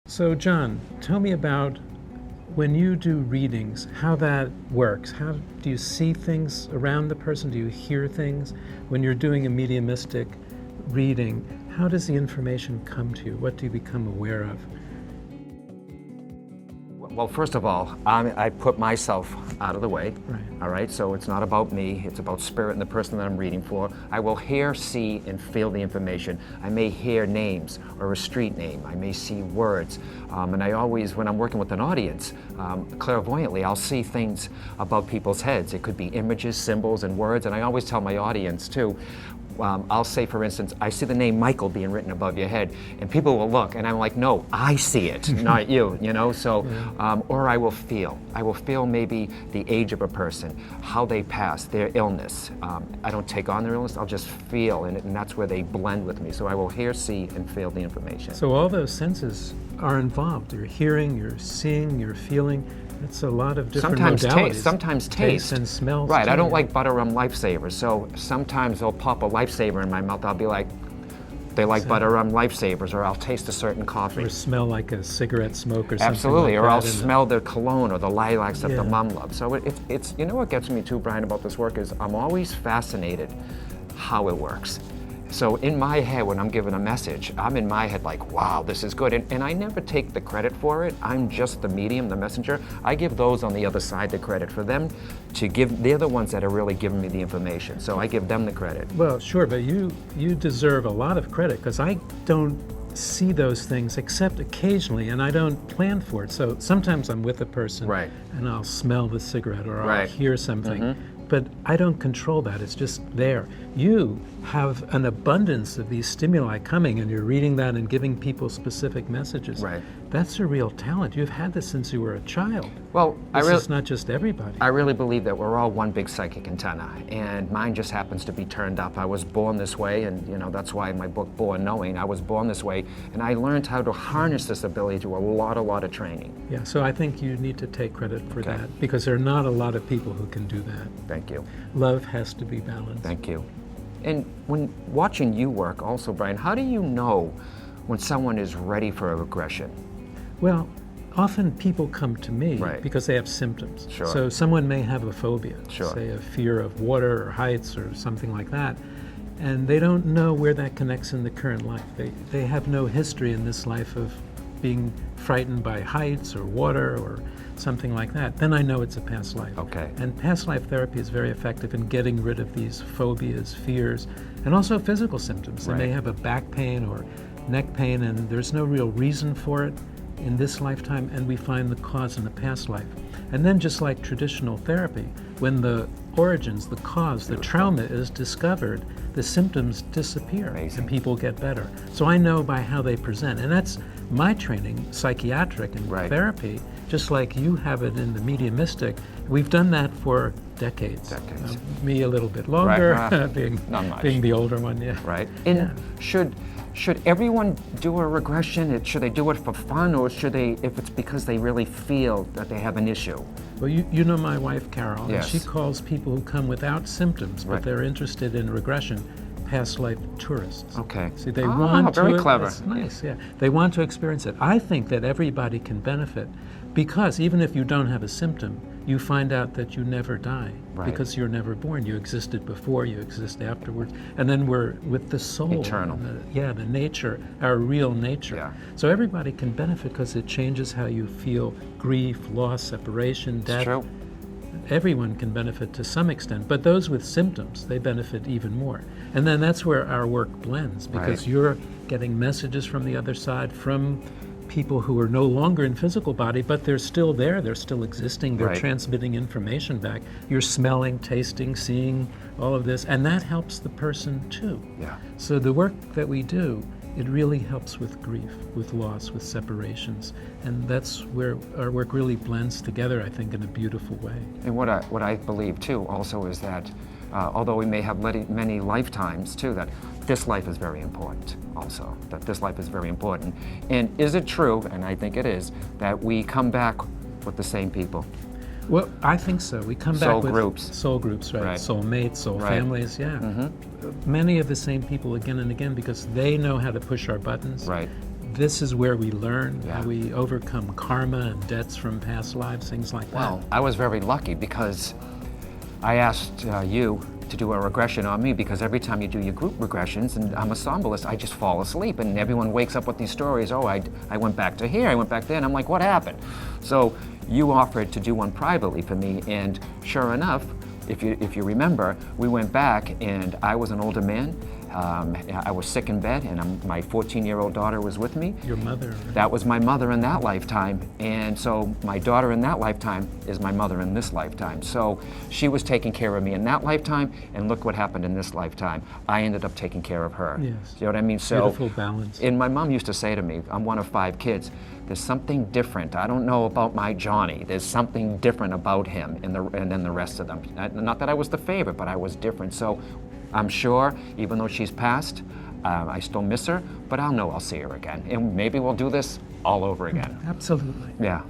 So John, tell me about when you do readings, how that works. How do you see things around the person? Do you hear things? When you're doing a mediumistic reading, how does the information come to you? What do you become aware of? Well, first of all, I put myself out of the way. Right. All right, so it's not about me, it's about spirit and the person that I'm reading for. I will hear, see, and feel the information. I may hear names or a street name. I may see words. And I always, when I'm working with an audience, clairvoyantly, I'll see things above people's heads. It could be images, symbols, and words. And I always tell my audience, too, I'll say, for instance, I see the name Michael being written above your head, and people will look, and I'm like, no, I see it, not you, you know? So, or I will feel maybe the age of a person, how they pass, their illness. I don't take on their illness, I'll just feel, and that's where they blend with me. So I will hear, see, and feel the information. So all those senses are involved. You're hearing, you're seeing, you're feeling. It's a lot of different modalities. Sometimes taste and smells. Right, too. I don't like butter rum lifesavers, so sometimes they'll pop a lifesaver in my mouth. I'll be like, they like butter rum lifesavers, or I'll taste a certain coffee. Or smell like a cigarette smoke or something. Absolutely, like or that. I'll smell the cologne or the lilacs that the Yeah. mom loves. So it's, you know what gets me too, Brian, about this work is I'm always fascinated how it works. So in my head, when I'm given a message, I'm in my head like, wow, this is good. And I never take the credit for it. I'm just the medium, the messenger. I give those on the other side the credit for them to give. They're the ones that are really giving me the information. So I give them the credit. Well, sure, but you deserve a lot of credit because I don't see those things except occasionally, and I don't plan for it. So sometimes I'm with a person, Right. and I'll smell the cigarette or I'll Right. hear something. But I don't control that. It's just there. You have an abundance of these stimuli coming, and you're reading that and giving people specific messages. Right. That's a real talent. You've had this since you were a child. Well, It's not just everybody. I really believe that we're all one big psychic antenna, and mine just happens to be turned up. I was born this way, and you know that's why my book, Born Knowing, I was born this way, and I learned how to harness this ability through a lot of training. Yeah, so I think you need to take credit for Okay. that because there are not a lot of people who can do that. Thank you. Love has to be balanced. Thank you. And when watching you work also, Brian, how do you know when someone is ready for a regression? Well, often people come to me Right. because they have symptoms. Sure. So someone may have a phobia, Sure. say a fear of water or heights or something like that, and they don't know where that connects in the current life. They have no history in this life of being frightened by heights or water or something like that. Then I know it's a past life. Okay. And past life therapy is very effective in getting rid of these phobias, fears, and also physical symptoms. They may Right. have a back pain or neck pain, and there's no real reason for it in this lifetime, and we find the cause in the past life. And then just like traditional therapy, when the origins, the cause, the trauma is discovered, the symptoms disappear Amazing. and people get better. So I know by how they present. And that's my training, psychiatric and Right. therapy, just like you have it in the mediumistic. We've done that for decades. Decades. Me a little bit longer, Right. being, Not much. being the older one, yeah. Right? And Yeah. should everyone do a regression? Should they do it for fun, or should they, if it's because they really feel that they have an issue? Well, you know my wife, Carol, and Yes. she calls people who come without symptoms, but Right. they're interested in regression, past life tourists. Okay. See, they Ah, want to. very clever. That's nice, yeah. They want to experience it. I think that everybody can benefit because even if you don't have a symptom, you find out that you never die Right. because you're never born. You existed before, you exist afterwards, and then we're with the soul. Eternal. The nature, our real nature. Yeah. So everybody can benefit because it changes how you feel grief, loss, separation, death. It's true. Everyone can benefit to some extent, but those with symptoms, they benefit even more. And then that's where our work blends because Right. you're getting messages from the other side, from people who are no longer in physical body, but they're still there, they're still existing, they're Right. transmitting information back. You're smelling, tasting, seeing, all of this, and that helps the person too. Yeah. So the work that we do, it really helps with grief, with loss, with separations, and that's where our work really blends together, I think, in a beautiful way. And what I believe too also is that although we may have many lifetimes too, that this life is very important also, that this life is very important. And is it true, and I think it is, that we come back with the same people? Well, I think so. We come back Soul with groups. soul groups, right? Right. Soul mates, soul Right. families, yeah. Many of the same people again and again because they know how to push our buttons. Right. this is where we learn, Yeah. how we overcome karma and debts from past lives, things like that. Well, I was very lucky because I asked you to do a regression on me, because every time you do your group regressions, and I'm a somnolist, I just fall asleep, and everyone wakes up with these stories. Oh, I went back to here, I went back there, and I'm like, what happened? So you offered to do one privately for me, and sure enough, if you remember, we went back, and I was an older man. I was sick in bed, and my 14-year-old daughter was with me. Your mother. Right? That was my mother in that lifetime, and so my daughter in that lifetime is my mother in this lifetime. So she was taking care of me in that lifetime, and look what happened in this lifetime. I ended up taking care of her. Yes. You know what I mean? So, beautiful balance. and my mom used to say to me, I'm one of 5 kids, there's something different. I don't know about my Johnny. There's something different about him and then the rest of them. Not that I was the favorite, but I was different. So I'm sure, even though she's passed, I still miss her, but I'll know I'll see her again. And maybe we'll do this all over again. Absolutely. Yeah.